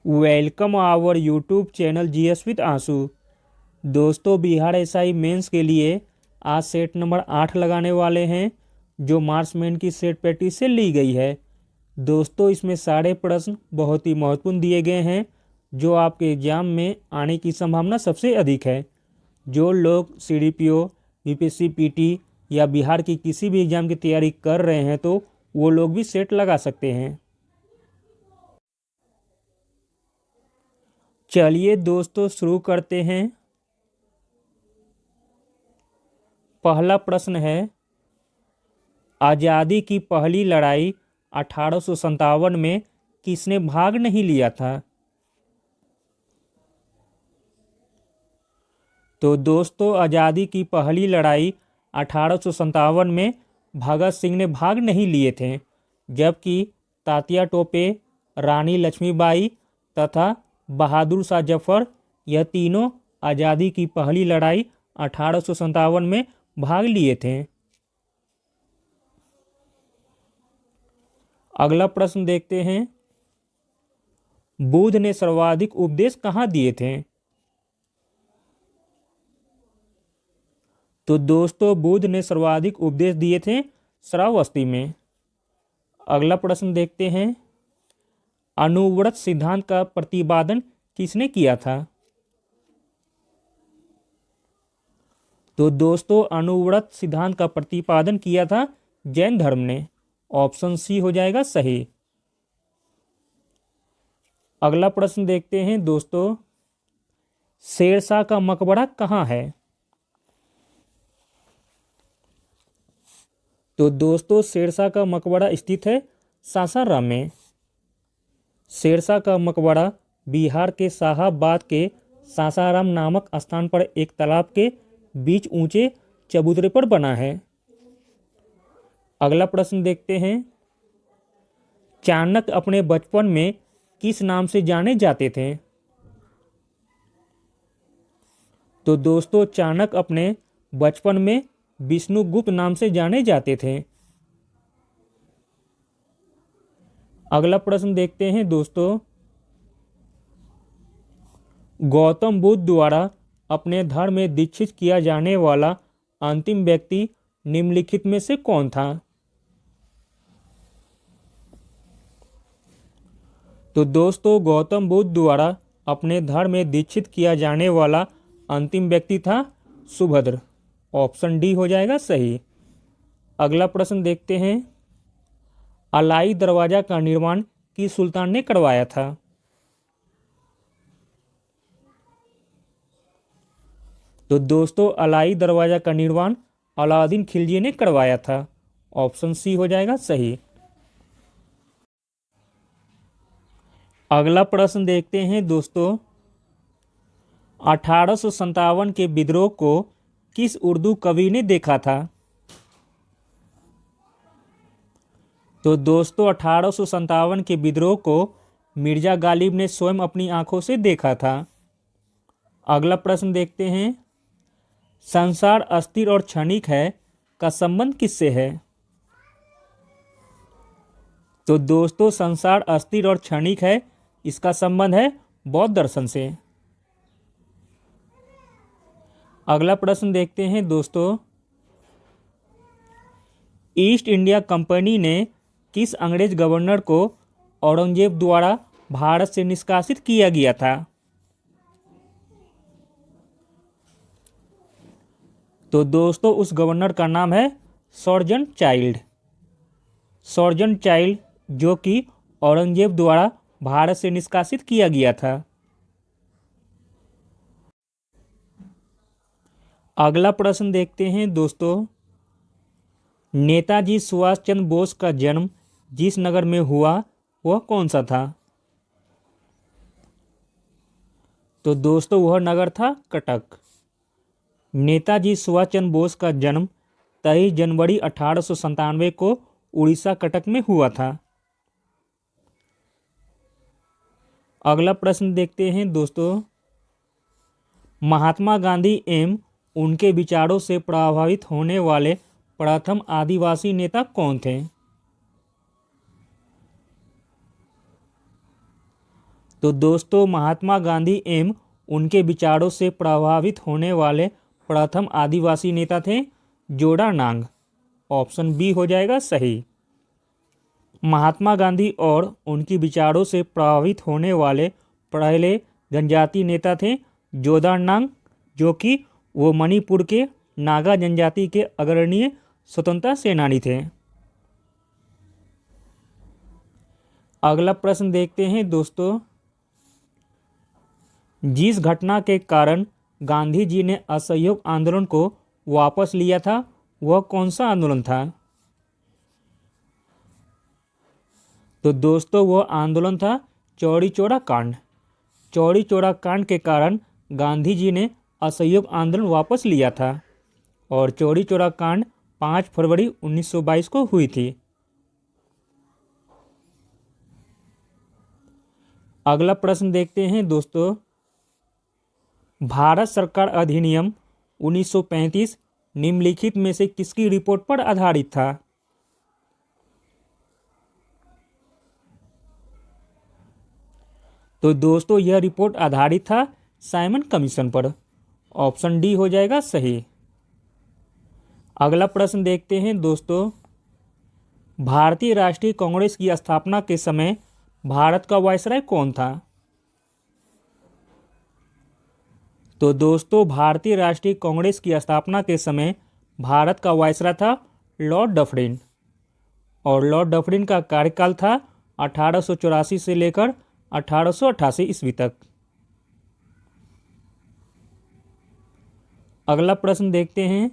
Welcome our YouTube channel GS with Ansu. दोस्तों, Bihar SI mains के लिए आज सेट नंबर 8 लगाने वाले हैं, जो मार्क्समैन की सेट प्रैक्टिस से ली गई है। दोस्तों, इसमें सारे प्रश्न बहुत ही महत्वपूर्ण दिए गए हैं, जो आपके एग्जाम में आने की संभावना सबसे अधिक है। जो लोग सीडीपीओ, बीपीएससी पीटी या बिहार की किसी भी एग्ज़ाम की तैयारी कर रहे हैं, तो वो लोग भी सेट लगा सकते हैं। चलिए दोस्तों, शुरू करते हैं। पहला प्रश्न है, आज़ादी की पहली लड़ाई 1857 में किसने भाग नहीं लिया था? तो दोस्तों, आज़ादी की पहली लड़ाई 1857 में भगत सिंह ने भाग नहीं लिए थे, जबकि तात्या टोपे, रानी लक्ष्मीबाई तथा बहादुर शाह जफर, यह तीनों आज़ादी की पहली लड़ाई 1857 में भाग लिए थे। अगला प्रश्न देखते हैं, बुद्ध ने सर्वाधिक उपदेश कहाँ दिए थे? तो दोस्तों, बुद्ध ने सर्वाधिक उपदेश दिए थे श्रावस्ती में। अगला प्रश्न देखते हैं, अनुव्रत सिद्धांत का प्रतिपादन किसने किया था? तो दोस्तों, अनुव्रत सिद्धांत का प्रतिपादन किया था जैन धर्म ने। ऑप्शन सी हो जाएगा सही। अगला प्रश्न देखते हैं दोस्तों, शेरशाह का मकबरा कहाँ है? तो दोस्तों, शेरशाह का मकबरा स्थित है सासाराम में। शेरशाह का मकबरा बिहार के शाहाबाद के सासाराम नामक स्थान पर एक तालाब के बीच ऊंचे चबूतरे पर बना है। अगला प्रश्न देखते हैं, चाणक्य अपने बचपन में किस नाम से जाने जाते थे? तो दोस्तों, चाणक्य अपने बचपन में विष्णुगुप्त नाम से जाने जाते थे। अगला प्रश्न देखते हैं दोस्तों, गौतम बुद्ध द्वारा अपने धर्म में दीक्षित किया जाने वाला अंतिम व्यक्ति निम्नलिखित में से कौन था? तो दोस्तों, गौतम बुद्ध द्वारा अपने धर्म में दीक्षित किया जाने वाला अंतिम व्यक्ति था सुभद्र। ऑप्शन डी हो जाएगा सही। अगला प्रश्न देखते हैं, अलाई दरवाजा का निर्माण किस सुल्तान ने करवाया था? तो दोस्तों, अलाई दरवाजा का निर्माण अलाउद्दीन खिलजी ने करवाया था। ऑप्शन सी हो जाएगा सही। अगला प्रश्न देखते हैं दोस्तों, 1857 के विद्रोह को किस उर्दू कवि ने देखा था? तो दोस्तों, 1857 के विद्रोह को मिर्जा गालिब ने स्वयं अपनी आंखों से देखा था। अगला प्रश्न देखते हैं, संसार अस्थिर और क्षणिक है का संबंध किससे है? तो दोस्तों, संसार अस्थिर और क्षणिक है, इसका संबंध है बौद्ध दर्शन से। अगला प्रश्न देखते हैं दोस्तों, ईस्ट इंडिया कंपनी ने किस अंग्रेज गवर्नर को औरंगजेब द्वारा भारत से निष्कासित किया गया था? तो दोस्तों, उस गवर्नर का नाम है सर्जन चाइल्ड। सर्जन चाइल्ड, जो कि औरंगजेब द्वारा भारत से निष्कासित किया गया था। अगला प्रश्न देखते हैं दोस्तों, नेताजी सुभाष चंद्र बोस का जन्म जिस नगर में हुआ वह कौन सा था? तो दोस्तों, वह नगर था कटक। नेताजी सुभाष चंद्र बोस का जन्म 23 जनवरी 1897 को उड़ीसा कटक में हुआ था। अगला प्रश्न देखते हैं दोस्तों, महात्मा गांधी एवं उनके विचारों से प्रभावित होने वाले प्रथम आदिवासी नेता कौन थे? तो दोस्तों महात्मा गांधी एवं उनके विचारों से प्रभावित होने वाले प्रथम आदिवासी नेता थे जोड़ानांग। ऑप्शन बी हो जाएगा सही। महात्मा गांधी और उनकी विचारों से प्रभावित होने वाले पहले जनजाति नेता थे जोड़ानांग, जो कि वो मणिपुर के नागा जनजाति के अग्रणी स्वतंत्रता सेनानी थे। अगला प्रश्न देखते हैं दोस्तों, जिस घटना के कारण गांधी जी ने असहयोग आंदोलन को वापस लिया था वह कौन सा आंदोलन था? तो दोस्तों वह आंदोलन था चौरी चौरा कांड। चौरी चौरा कांड के कारण गांधी जी ने असहयोग आंदोलन वापस लिया था और चौरी चौरा कांड 5 फरवरी 1922 को हुई थी। अगला प्रश्न देखते हैं दोस्तों, भारत सरकार अधिनियम 1935 निम्नलिखित में से किसकी रिपोर्ट पर आधारित था? तो दोस्तों यह रिपोर्ट आधारित था साइमन कमीशन पर। ऑप्शन डी हो जाएगा सही। अगला प्रश्न देखते हैं दोस्तों, भारतीय राष्ट्रीय कांग्रेस की स्थापना के समय भारत का वायसराय कौन था? तो दोस्तों भारतीय राष्ट्रीय कांग्रेस की स्थापना के समय भारत का वायसराय था लॉर्ड डफरिन और लॉर्ड डफरिन का कार्यकाल था 1884 से लेकर 1888 ईस्वी तक। अगला प्रश्न देखते हैं,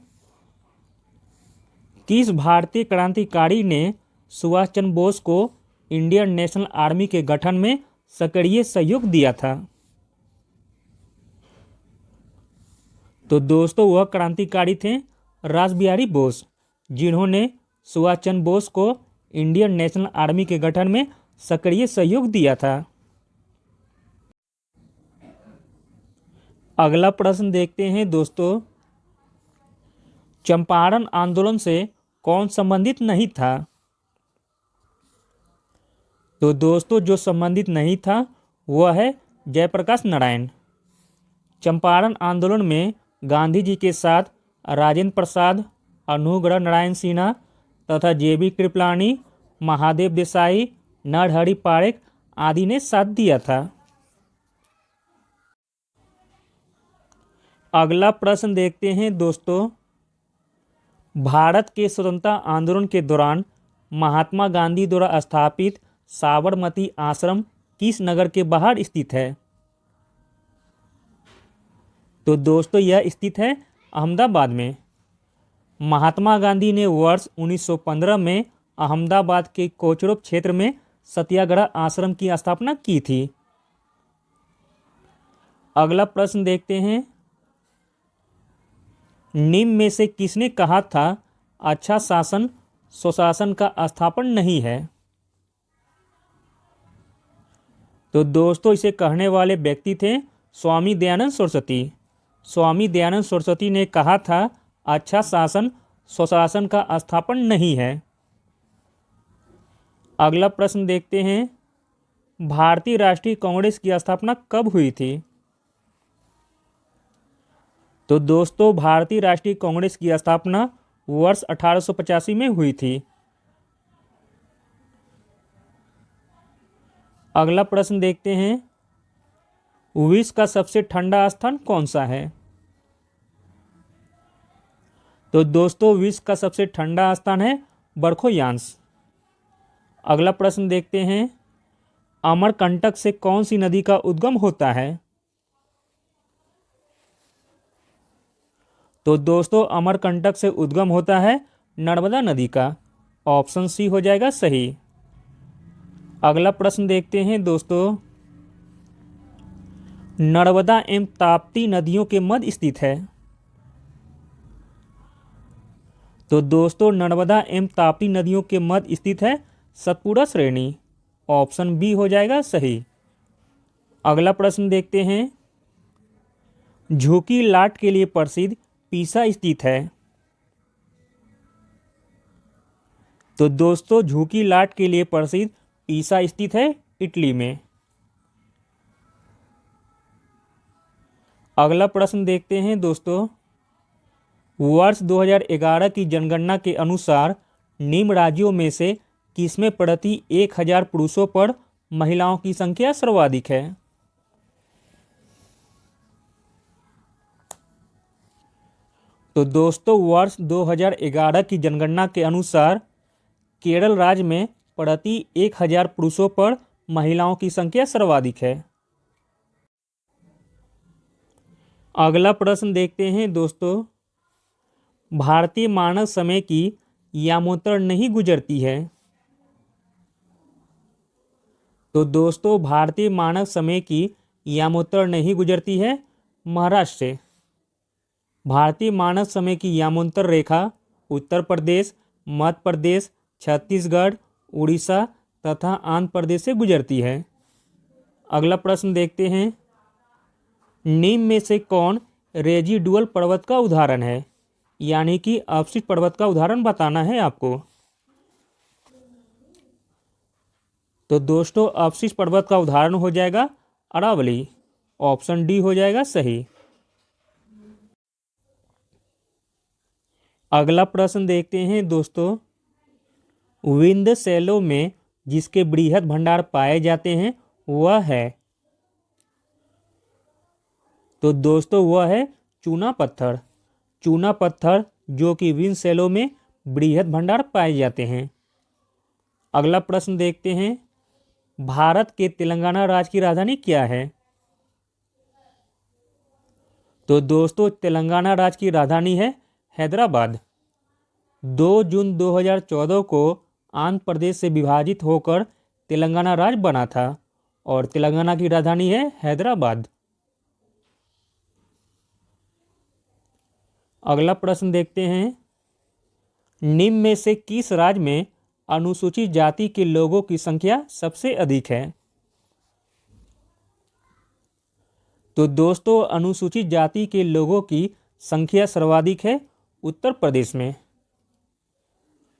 किस भारतीय क्रांतिकारी ने सुभाष चंद्र बोस को इंडियन नेशनल आर्मी के गठन में सक्रिय सहयोग दिया था? तो दोस्तों वह क्रांतिकारी थे रासबिहारी बोस, जिन्होंने सुभाष चंद्र बोस को इंडियन नेशनल आर्मी के गठन में सक्रिय सहयोग दिया था। अगला प्रश्न देखते हैं दोस्तों, चंपारण आंदोलन से कौन संबंधित नहीं था? तो दोस्तों जो संबंधित नहीं था वह है जयप्रकाश नारायण। चंपारण आंदोलन में गांधी जी के साथ राजेंद्र प्रसाद, अनुग्रह नारायण सिन्हा तथा जेबी कृपलानी, महादेव देसाई, नरहरि पारेख आदि ने साथ दिया था। अगला प्रश्न देखते हैं दोस्तों, भारत के स्वतंत्रता आंदोलन के दौरान महात्मा गांधी द्वारा स्थापित साबरमती आश्रम किस नगर के बाहर स्थित है? तो दोस्तों यह स्थित है अहमदाबाद में। महात्मा गांधी ने वर्ष 1915 में अहमदाबाद के कोचरब क्षेत्र में सत्याग्रह आश्रम की स्थापना की थी। अगला प्रश्न देखते हैं, निम्न में से किसने कहा था अच्छा शासन स्वशासन का स्थापन नहीं है? तो दोस्तों इसे कहने वाले व्यक्ति थे स्वामी दयानंद सरस्वती। स्वामी दयानंद सरस्वती ने कहा था अच्छा शासन स्वशासन का स्थापन नहीं है। अगला प्रश्न देखते हैं, भारतीय राष्ट्रीय कांग्रेस की स्थापना कब हुई थी? तो दोस्तों भारतीय राष्ट्रीय कांग्रेस की स्थापना वर्ष 1885 में हुई थी। अगला प्रश्न देखते हैं, विश्व का सबसे ठंडा स्थान कौन सा है? तो दोस्तों विश्व का सबसे ठंडा स्थान है बरखोयांश। अगला प्रश्न देखते हैं, अमरकंटक से कौन सी नदी का उद्गम होता है? तो दोस्तों अमरकंटक से उद्गम होता है नर्मदा नदी का। ऑप्शन सी हो जाएगा सही। अगला प्रश्न देखते हैं दोस्तों, नर्मदा एवं ताप्ती नदियों के मध्य स्थित है। तो दोस्तों नर्मदा एवं ताप्ती नदियों के मध्य स्थित है सतपुड़ा श्रेणी। ऑप्शन बी हो जाएगा सही। अगला प्रश्न देखते हैं, झुकी लाट के लिए प्रसिद्ध पीसा स्थित है। तो दोस्तों झुकी लाट के लिए प्रसिद्ध पीसा स्थित है इटली में। अगला प्रश्न देखते हैं दोस्तों, वर्ष 2011 की जनगणना के अनुसार निम्न राज्यों में से किसमें प्रति 1000 पुरुषों पर महिलाओं की संख्या सर्वाधिक है? तो दोस्तों वर्ष 2011 की जनगणना के अनुसार केरल राज्य में प्रति 1000 पुरुषों पर महिलाओं की संख्या सर्वाधिक है। अगला प्रश्न देखते हैं दोस्तों, भारतीय मानक समय की यामोत्तर नहीं गुजरती है। तो दोस्तों भारतीय मानक समय की यामोत्तर नहीं गुजरती है महाराष्ट्र से। भारतीय मानक समय की यामोत्तर रेखा उत्तर प्रदेश, मध्य प्रदेश, छत्तीसगढ़, उड़ीसा तथा आंध्र प्रदेश से गुजरती है। अगला प्रश्न देखते हैं, निम्न में से कौन रेजिडुअल पर्वत का उदाहरण है? यानी कि अपशिष्ट पर्वत का उदाहरण बताना है आपको। तो दोस्तों अपशिष्ट पर्वत का उदाहरण हो जाएगा अरावली। ऑप्शन डी हो जाएगा सही। अगला प्रश्न देखते हैं दोस्तों, विंध्य शैलों में जिसके बृहद भंडार पाए जाते हैं वह है? तो दोस्तों वह है चूना पत्थर। चूना पत्थर जो कि विंध्य शैलों में बृहद भंडार पाए जाते हैं। अगला प्रश्न देखते हैं, भारत के तेलंगाना राज्य की राजधानी क्या है? तो दोस्तों तेलंगाना राज्य की राजधानी है हैदराबाद। 2 जून 2014 को आंध्र प्रदेश से विभाजित होकर तेलंगाना राज्य बना था और तेलंगाना की राजधानी है हैदराबाद। अगला प्रश्न देखते हैं, निम्न में से किस राज्य में अनुसूचित जाति के लोगों की संख्या सबसे अधिक है? तो दोस्तों अनुसूचित जाति के लोगों की संख्या सर्वाधिक है उत्तर प्रदेश में।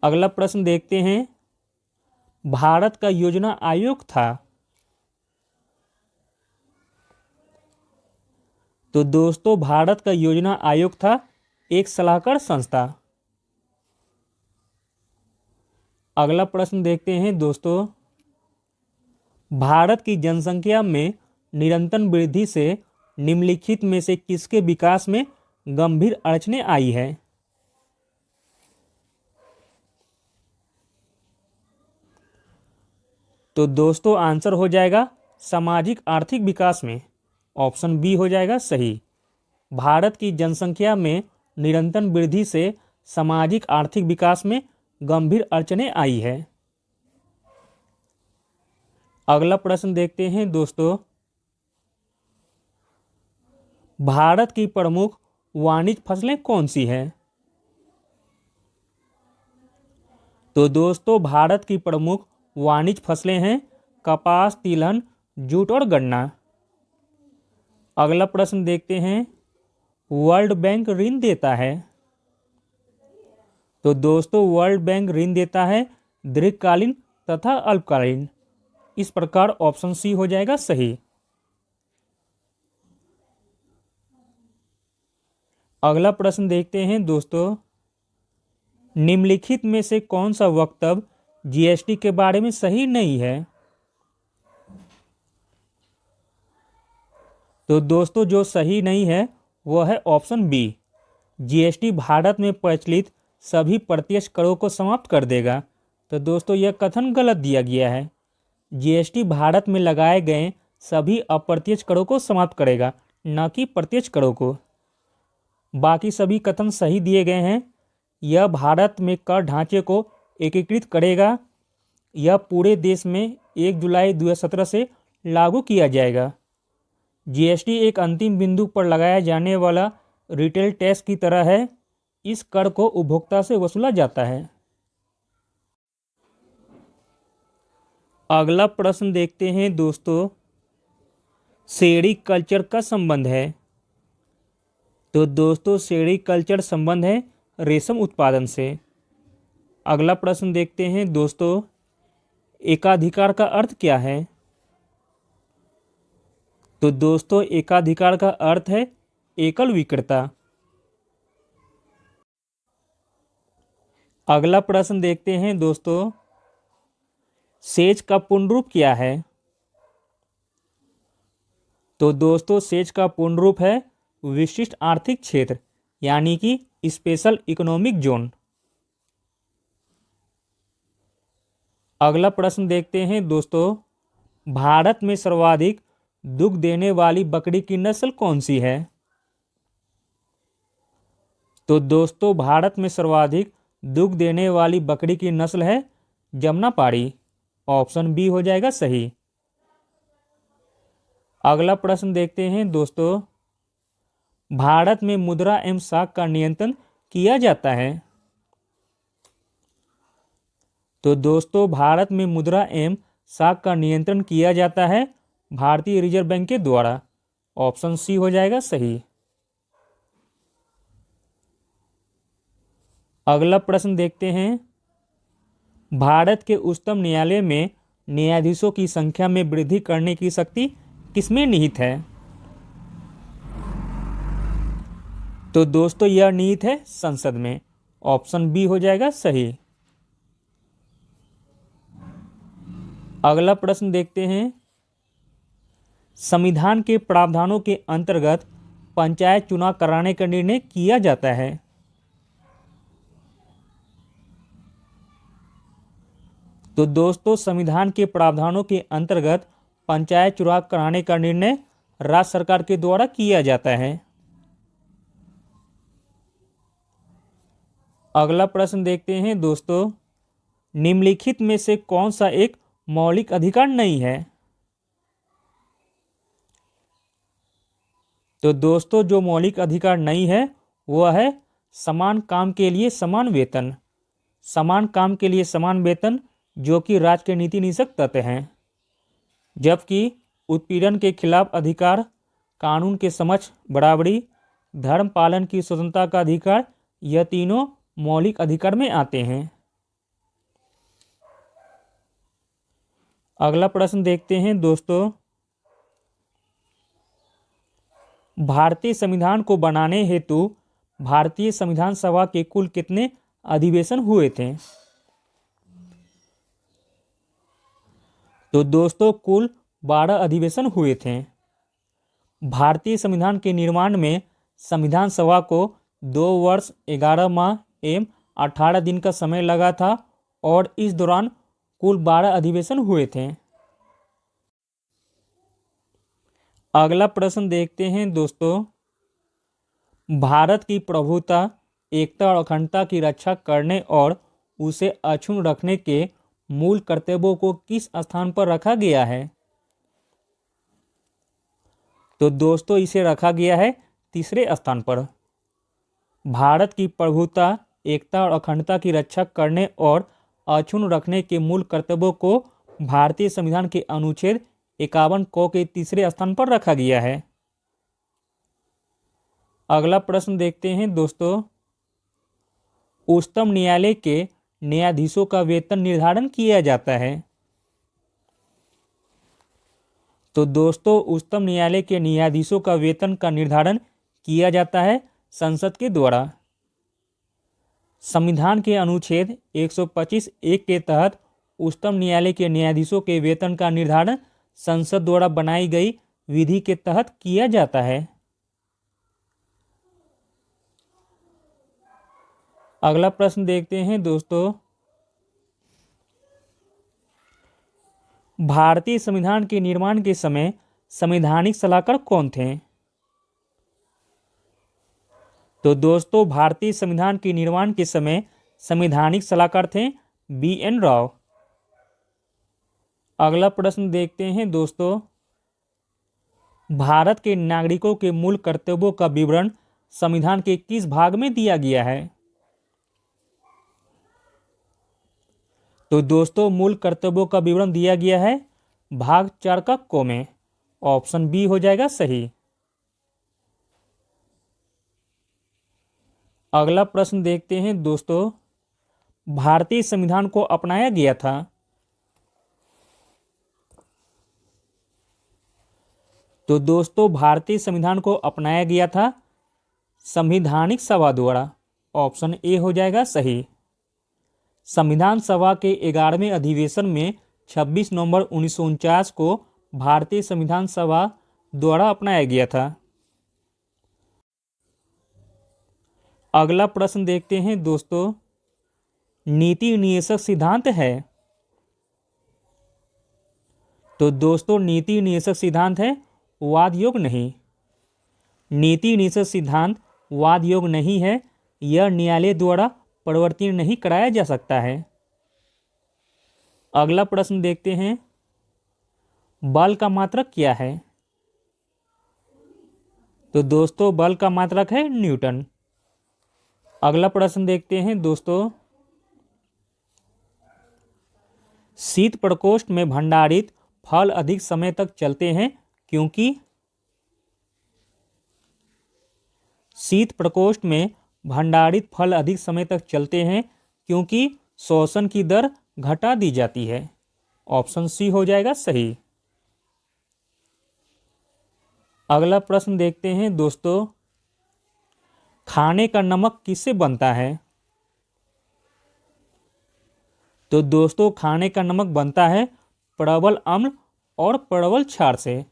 अगला प्रश्न देखते हैं, भारत का योजना आयोग था? तो दोस्तों भारत का योजना आयोग था एक सलाहकार संस्था। अगला प्रश्न देखते हैं दोस्तों, भारत की जनसंख्या में निरंतर वृद्धि से निम्नलिखित में से किसके विकास में गंभीर अड़चनें आई है? तो दोस्तों आंसर हो जाएगा सामाजिक आर्थिक विकास में। ऑप्शन बी हो जाएगा सही। भारत की जनसंख्या में निरंतर वृद्धि से सामाजिक आर्थिक विकास में गंभीर अड़चनें आई है। अगला प्रश्न देखते हैं दोस्तों, भारत की प्रमुख वाणिज्य फसलें कौन सी हैं? तो दोस्तों भारत की प्रमुख वाणिज्य फसलें हैं कपास, तिलहन, जूट और गन्ना। अगला प्रश्न देखते हैं, वर्ल्ड बैंक ऋण देता है? तो दोस्तों वर्ल्ड बैंक ऋण देता है दीर्घकालीन तथा अल्पकालीन। इस प्रकार ऑप्शन सी हो जाएगा सही। अगला प्रश्न देखते हैं दोस्तों, निम्नलिखित में से कौन सा वक्तव्य जीएसटी के बारे में सही नहीं है? तो दोस्तों जो सही नहीं है वह है ऑप्शन बी। जीएसटी भारत में प्रचलित सभी प्रत्यक्ष करों को समाप्त कर देगा। तो दोस्तों यह कथन गलत दिया गया है। जीएसटी भारत में लगाए गए सभी अप्रत्यक्ष करों को समाप्त करेगा, न कि प्रत्यक्ष करों को। बाकी सभी कथन सही दिए गए हैं। यह भारत में कर ढांचे को एकीकृत करेगा। यह पूरे देश में 1 जुलाई 2017 से लागू किया जाएगा। जीएसटी एक अंतिम बिंदु पर लगाया जाने वाला रिटेल टैक्स की तरह है। इस कर को उपभोक्ता से वसूला जाता है। अगला प्रश्न देखते हैं दोस्तों, सेरीकल्चर का संबंध है? तो दोस्तों सेरीकल्चर संबंध है रेशम उत्पादन से। अगला प्रश्न देखते हैं दोस्तों, एकाधिकार का अर्थ क्या है? तो दोस्तों एकाधिकार का अर्थ है एकल विक्रेता। अगला प्रश्न देखते हैं दोस्तों, सेज का पूर्ण रूप क्या है? तो दोस्तों सेज का पूर्ण रूप है विशिष्ट आर्थिक क्षेत्र, यानी कि स्पेशल इकोनॉमिक जोन। अगला प्रश्न देखते हैं दोस्तों, भारत में सर्वाधिक दुग्ध देने वाली बकरी की नस्ल कौन सी है? तो दोस्तों भारत में सर्वाधिक दुग्ध देने वाली बकरी की नस्ल है जमुनापारी। ऑप्शन बी हो जाएगा सही। अगला प्रश्न देखते हैं दोस्तों, भारत में मुद्रा एवं साख का नियंत्रण किया जाता है। तो दोस्तों भारत में मुद्रा एवं साख का नियंत्रण किया जाता है भारतीय रिजर्व बैंक के द्वारा। ऑप्शन सी हो जाएगा सही। अगला प्रश्न देखते हैं, भारत के उच्चतम न्यायालय में न्यायाधीशों की संख्या में वृद्धि करने की शक्ति किसमें निहित है? तो दोस्तों यह निहित है संसद में। ऑप्शन बी हो जाएगा सही। अगला प्रश्न देखते हैं, संविधान के प्रावधानों के अंतर्गत पंचायत चुनाव कराने का निर्णय किया जाता है। तो दोस्तों संविधान के प्रावधानों के अंतर्गत पंचायत चुनाव कराने का निर्णय राज्य सरकार के द्वारा किया जाता है। अगला प्रश्न देखते हैं दोस्तों, निम्नलिखित में से कौन सा एक मौलिक अधिकार नहीं है? तो दोस्तों जो मौलिक अधिकार नहीं है वह है समान काम के लिए समान वेतन। समान काम के लिए समान वेतन जो कि राज्य के नीति निषेध तत्व हैं, जबकि उत्पीड़न के खिलाफ अधिकार, कानून के समक्ष बराबरी, धर्म पालन की स्वतंत्रता का अधिकार, यह तीनों मौलिक अधिकार में आते हैं। अगला प्रश्न देखते हैं दोस्तों, भारतीय संविधान को बनाने हेतु भारतीय संविधान सभा के कुल कितने अधिवेशन हुए थे? तो दोस्तों कुल 12 अधिवेशन हुए थे। भारतीय संविधान के निर्माण में संविधान सभा को 2 वर्ष 11 माह एवं 18 दिन का समय लगा था और इस दौरान कुल 12 अधिवेशन हुए थे। अगला प्रश्न देखते हैं दोस्तों, भारत की प्रभुता, एकता और अखंडता की रक्षा करने और उसे अक्षुण्ण रखने के मूल कर्तव्यों को किस स्थान पर रखा गया है? तो दोस्तों इसे रखा गया है तीसरे स्थान पर। भारत की प्रभुता, एकता और अखंडता की रक्षा करने और अक्षुण्ण रखने के मूल कर्तव्यों को भारतीय संविधान के अनुच्छेद 51 क के तीसरे स्थान पर रखा गया है। अगला प्रश्न देखते हैं दोस्तों, उच्चतम न्यायालय के न्यायाधीशों का वेतन निर्धारण किया जाता है। तो दोस्तों उच्चतम न्यायालय के न्यायाधीशों का वेतन का निर्धारण किया जाता है संसद के द्वारा। संविधान के अनुच्छेद 125(1) के तहत उच्चतम न्यायालय के न्यायाधीशों के वेतन का निर्धारण संसद द्वारा बनाई गई विधि के तहत किया जाता है। अगला प्रश्न देखते हैं दोस्तों, भारतीय संविधान के निर्माण के समय संवैधानिक सलाहकार कौन थे? तो दोस्तों भारतीय संविधान के निर्माण के समय संवैधानिक सलाहकार थे BN राव। अगला प्रश्न देखते हैं दोस्तों, भारत के नागरिकों के मूल कर्तव्यों का विवरण संविधान के किस भाग में दिया गया है? तो दोस्तों मूल कर्तव्यों का विवरण दिया गया है भाग 4 का क में। ऑप्शन बी हो जाएगा सही। अगला प्रश्न देखते हैं दोस्तों, भारतीय संविधान को अपनाया गया था। तो दोस्तों भारतीय संविधान को अपनाया गया था संविधानिक सभा द्वारा। ऑप्शन ए हो जाएगा सही। संविधान सभा के 11वें अधिवेशन में 26 नवंबर 1949 को भारतीय संविधान सभा द्वारा अपनाया गया था। अगला प्रश्न देखते हैं दोस्तों, नीति निषेधक सिद्धांत है। तो दोस्तों नीति निषेधक सिद्धांत है वाद योग्य नहीं। नीति निषेध सिद्धांत वाद योग्य नहीं है, यह न्यायालय द्वारा परिवर्तन नहीं कराया जा सकता है। अगला प्रश्न देखते हैं, बल का मात्रक क्या है। तो दोस्तों बल का मात्रक है न्यूटन। अगला प्रश्न देखते हैं दोस्तों, शीत प्रकोष्ठ में भंडारित फल अधिक समय तक चलते हैं क्योंकि। शीत प्रकोष्ठ में भंडारित फल अधिक समय तक चलते हैं क्योंकि शोषण की दर घटा दी जाती है। ऑप्शन सी हो जाएगा सही। अगला प्रश्न देखते हैं दोस्तों, खाने का नमक किससे बनता है। तो दोस्तों खाने का नमक बनता है प्रबल अम्ल और प्रबल क्षार से।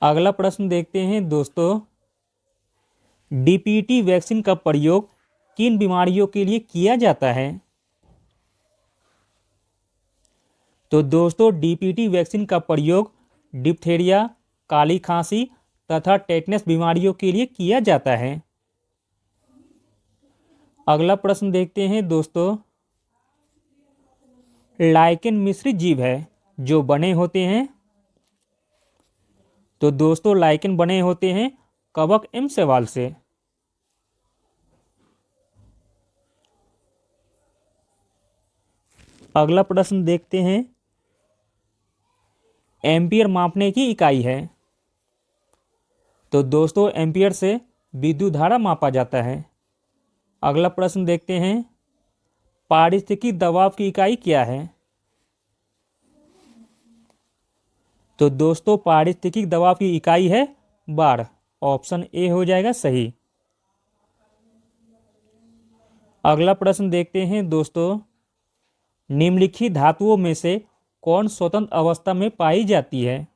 अगला प्रश्न देखते हैं दोस्तों, डीपीटी वैक्सीन का प्रयोग किन बीमारियों के लिए किया जाता है। तो दोस्तों डीपीटी वैक्सीन का प्रयोग डिप्थेरिया, काली खांसी तथा टेटनस बीमारियों के लिए किया जाता है। अगला प्रश्न देखते हैं दोस्तों, लाइकेन मिश्रित जीव है जो बने होते हैं। तो दोस्तों लाइकेन बने होते हैं कवक एवं शैवाल से। अगला प्रश्न देखते हैं, एम्पियर मापने की इकाई है। तो दोस्तों एम्पियर से विद्युत धारा मापा जाता है। अगला प्रश्न देखते हैं, पारिस्थितिकी दबाव की इकाई क्या है। तो दोस्तों पारिस्थितिकी दबाव की इकाई है बार। ऑप्शन ए हो जाएगा सही। अगला प्रश्न देखते हैं दोस्तों, निम्नलिखित धातुओं में से कौन स्वतंत्र अवस्था में पाई जाती है।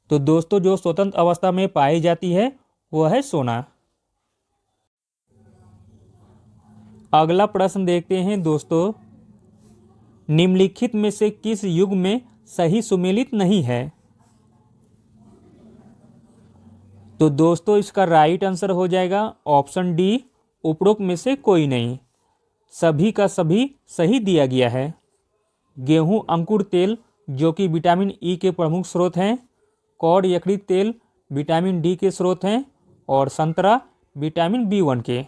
तो दोस्तों जो स्वतंत्र अवस्था में पाई जाती है वह है सोना। अगला प्रश्न देखते हैं दोस्तों, निम्नलिखित में से किस युग में सही सुमेलित नहीं है। तो दोस्तों इसका राइट आंसर हो जाएगा ऑप्शन डी, उपरोक्त में से कोई नहीं। सभी का सभी सही दिया गया है। गेहूं अंकुर तेल जो कि विटामिन ई के प्रमुख स्रोत हैं, कॉड यकृत तेल विटामिन डी के स्रोत हैं, और संतरा विटामिन बी1 के।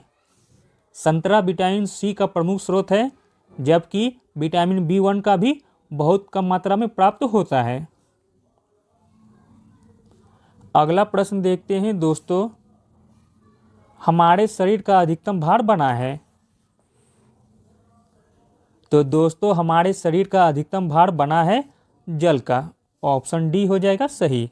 संतरा विटामिन सी का प्रमुख स्रोत है, जबकि विटामिन बी1 का भी बहुत कम मात्रा में प्राप्त होता है। अगला प्रश्न देखते हैं दोस्तों, हमारे शरीर का अधिकतम भार बना है। तो दोस्तों हमारे शरीर का अधिकतम भार बना है जल का। ऑप्शन डी हो जाएगा सही।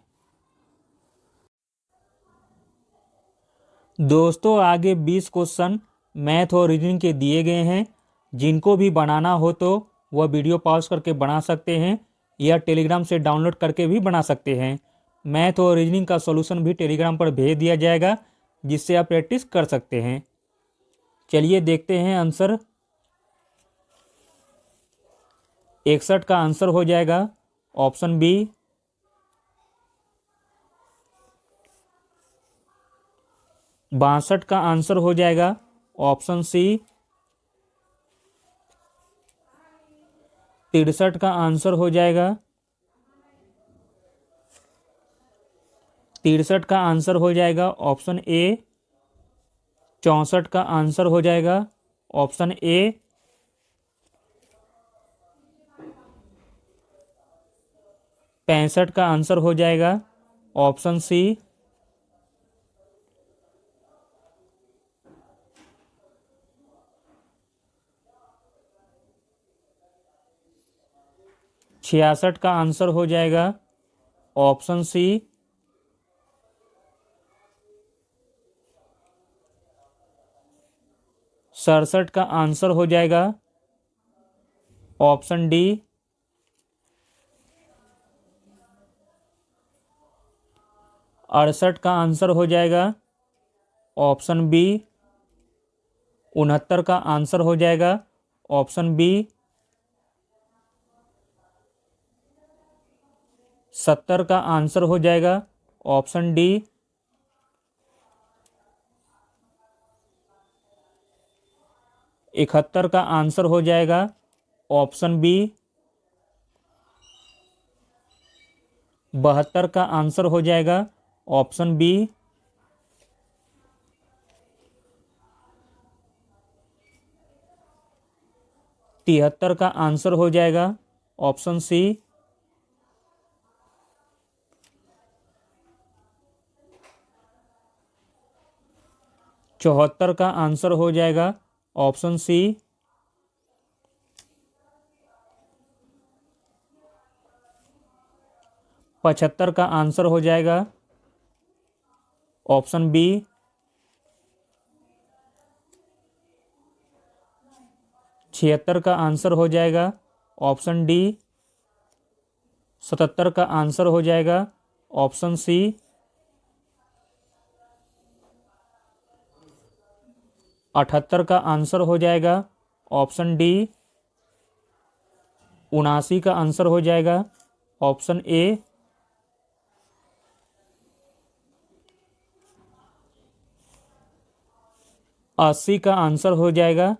दोस्तों आगे 20 क्वेश्चन मैथ और रीजनिंग के दिए गए हैं। जिनको भी बनाना हो तो वह वीडियो पॉज करके बना सकते हैं या टेलीग्राम से डाउनलोड करके भी बना सकते हैं। मैथ और रीजनिंग का सॉल्यूशन भी टेलीग्राम पर भेज दिया जाएगा, जिससे आप प्रैक्टिस कर सकते हैं। चलिए देखते हैं आंसर। 61 का आंसर हो जाएगा ऑप्शन बी। 62 का आंसर हो जाएगा ऑप्शन सी। 63 का आंसर हो जाएगा 63 का आंसर हो जाएगा ऑप्शन ए। 64 का आंसर हो जाएगा ऑप्शन ए। 65 का आंसर हो जाएगा ऑप्शन सी। 66 का आंसर हो जाएगा ऑप्शन सी 67 का आंसर हो जाएगा ऑप्शन डी 68 का आंसर हो जाएगा ऑप्शन बी 69 का आंसर हो जाएगा ऑप्शन बी 70 का आंसर हो जाएगा ऑप्शन डी 71 का आंसर हो जाएगा ऑप्शन बी 72 का आंसर हो जाएगा ऑप्शन बी 73 का आंसर हो जाएगा ऑप्शन सी 74 का आंसर हो जाएगा ऑप्शन सी 75 का आंसर हो जाएगा ऑप्शन बी 76 का आंसर हो जाएगा ऑप्शन डी 77 का आंसर हो जाएगा ऑप्शन सी 78 का आंसर हो जाएगा ऑप्शन डी 79 का आंसर हो जाएगा ऑप्शन ए 80 का आंसर हो जाएगा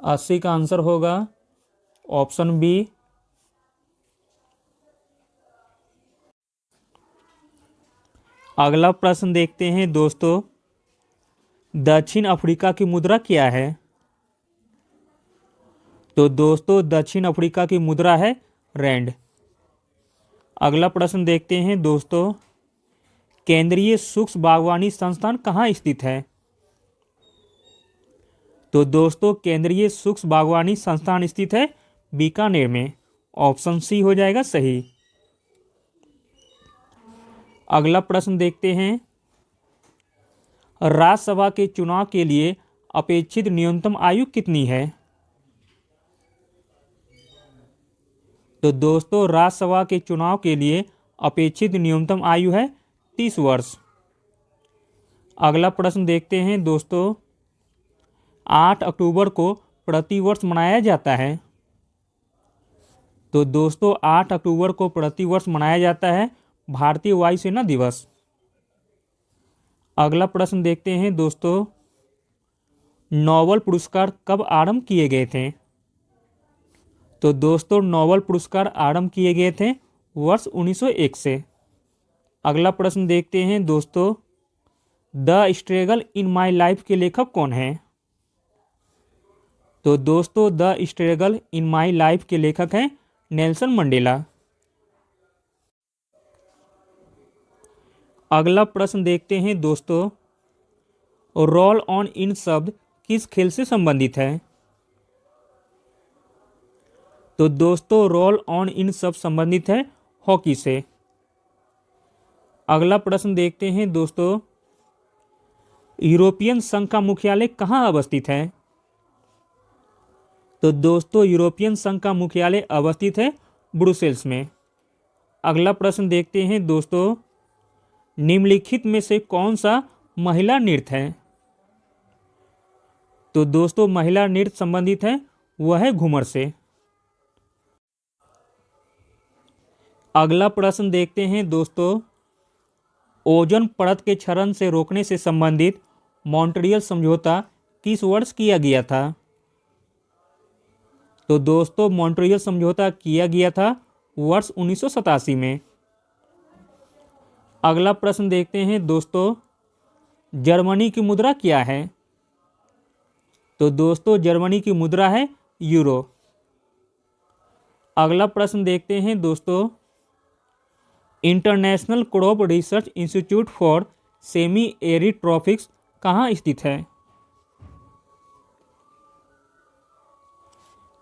80 का आंसर होगा ऑप्शन बी अगला प्रश्न देखते हैं दोस्तों दक्षिण अफ्रीका की मुद्रा क्या है। तो दोस्तों दक्षिण अफ्रीका की मुद्रा है रैंड। अगला प्रश्न देखते हैं दोस्तों केंद्रीय सूक्ष्म बागवानी संस्थान कहाँ स्थित है। तो दोस्तों केंद्रीय सूक्ष्म बागवानी संस्थान स्थित है बीकानेर में। ऑप्शन सी हो जाएगा सही। अगला प्रश्न देखते हैं राज्यसभा के चुनाव के लिए अपेक्षित न्यूनतम आयु कितनी है। तो दोस्तों राज्यसभा के चुनाव के लिए अपेक्षित न्यूनतम आयु है 30 वर्ष। अगला प्रश्न देखते हैं दोस्तों 8 अक्टूबर को प्रतिवर्ष मनाया जाता है। तो दोस्तों 8 अक्टूबर को प्रतिवर्ष मनाया जाता है भारतीय वायुसेना दिवस। अगला प्रश्न देखते हैं दोस्तों नोबेल पुरस्कार कब आरंभ किए गए थे। तो दोस्तों नोबेल पुरस्कार आरंभ किए गए थे वर्ष 1901 से। अगला प्रश्न देखते हैं दोस्तों the struggle in my life के लेखक कौन है। तो दोस्तों the struggle in my life के लेखक हैं नेल्सन मंडेला। अगला प्रश्न देखते हैं दोस्तों रोल ऑन इन शब्द किस खेल से संबंधित है। तो दोस्तों रोल ऑन इन शब्द संबंधित है हॉकी से। अगला प्रश्न देखते हैं दोस्तों यूरोपियन संघ का मुख्यालय कहाँ अवस्थित है। तो दोस्तों यूरोपियन संघ का मुख्यालय अवस्थित है ब्रुसेल्स में। अगला प्रश्न देखते हैं दोस्तों निम्नलिखित में से कौन सा महिला नृत्य है। तो दोस्तों महिला नृत्य संबंधित है वह है घूमर से। अगला प्रश्न देखते हैं दोस्तों ओजोन परत के क्षरण से रोकने से संबंधित मॉन्ट्रियल समझौता किस वर्ष किया गया था। तो दोस्तों मॉन्ट्रियल समझौता किया गया था वर्ष 1987 में। अगला प्रश्न देखते हैं दोस्तों जर्मनी की मुद्रा क्या है। तो दोस्तों जर्मनी की मुद्रा है यूरो। अगला प्रश्न देखते हैं दोस्तों international crop research institute for semi arid tropics कहाँ स्थित है।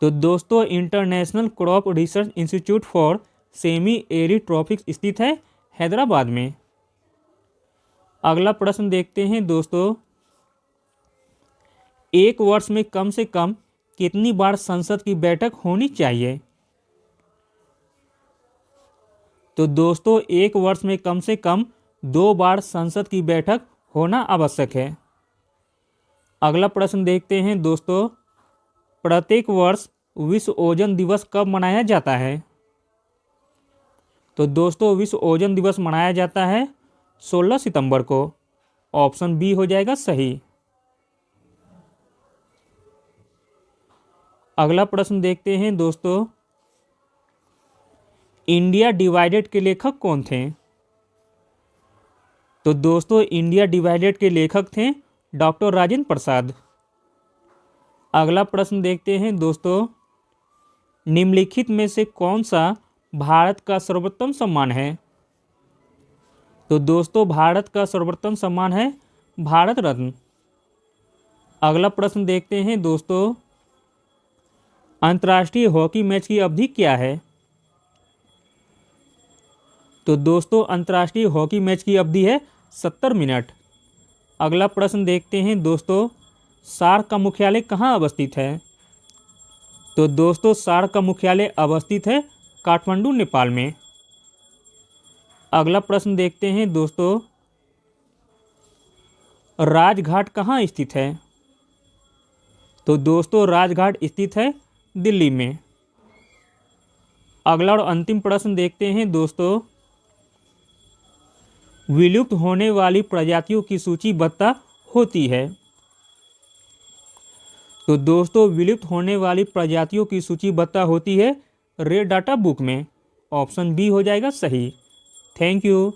तो दोस्तों international crop research institute for semi arid tropics स्थित है हैदराबाद में। अगला प्रश्न देखते हैं दोस्तों, एक वर्ष में कम से कम कितनी बार संसद की बैठक होनी चाहिए? तो दोस्तों एक वर्ष में कम से कम 2 बार संसद की बैठक होना आवश्यक है। अगला प्रश्न देखते हैं दोस्तों, प्रत्येक वर्ष विश्व ओजोन दिवस कब मनाया जाता है? तो दोस्तों विश्व ओजोन दिवस मनाया जाता है 16 सितंबर को। ऑप्शन बी हो जाएगा सही। अगला प्रश्न देखते हैं दोस्तों, इंडिया डिवाइडेड के लेखक कौन थे? तो दोस्तों इंडिया डिवाइडेड के लेखक थे डॉक्टर राजेंद्र प्रसाद। अगला प्रश्न देखते हैं दोस्तों, निम्नलिखित में से कौन सा भारत का सर्वोत्तम सम्मान है? तो दोस्तों भारत का सर्वोत्तम सम्मान है भारत रत्न। अगला प्रश्न देखते हैं दोस्तों, अंतर्राष्ट्रीय हॉकी मैच की अवधि क्या है? तो दोस्तों अंतर्राष्ट्रीय हॉकी मैच की अवधि है 70 मिनट। अगला प्रश्न देखते हैं दोस्तों, सार्क का मुख्यालय कहाँ अवस्थित है? तो दोस्तों सार्क का मुख्यालय अवस्थित है काठमांडू नेपाल में। अगला प्रश्न देखते हैं दोस्तों, राजघाट कहाँ स्थित है? तो दोस्तों राजघाट स्थित है दिल्ली में। अगला और अंतिम प्रश्न देखते हैं दोस्तों, विलुप्त होने वाली प्रजातियों की सूचीबद्धता होती है? तो दोस्तों विलुप्त होने वाली प्रजातियों की सूचीबद्धता होती है रेड डाटा बुक में। ऑप्शन बी हो जाएगा सही। Thank you.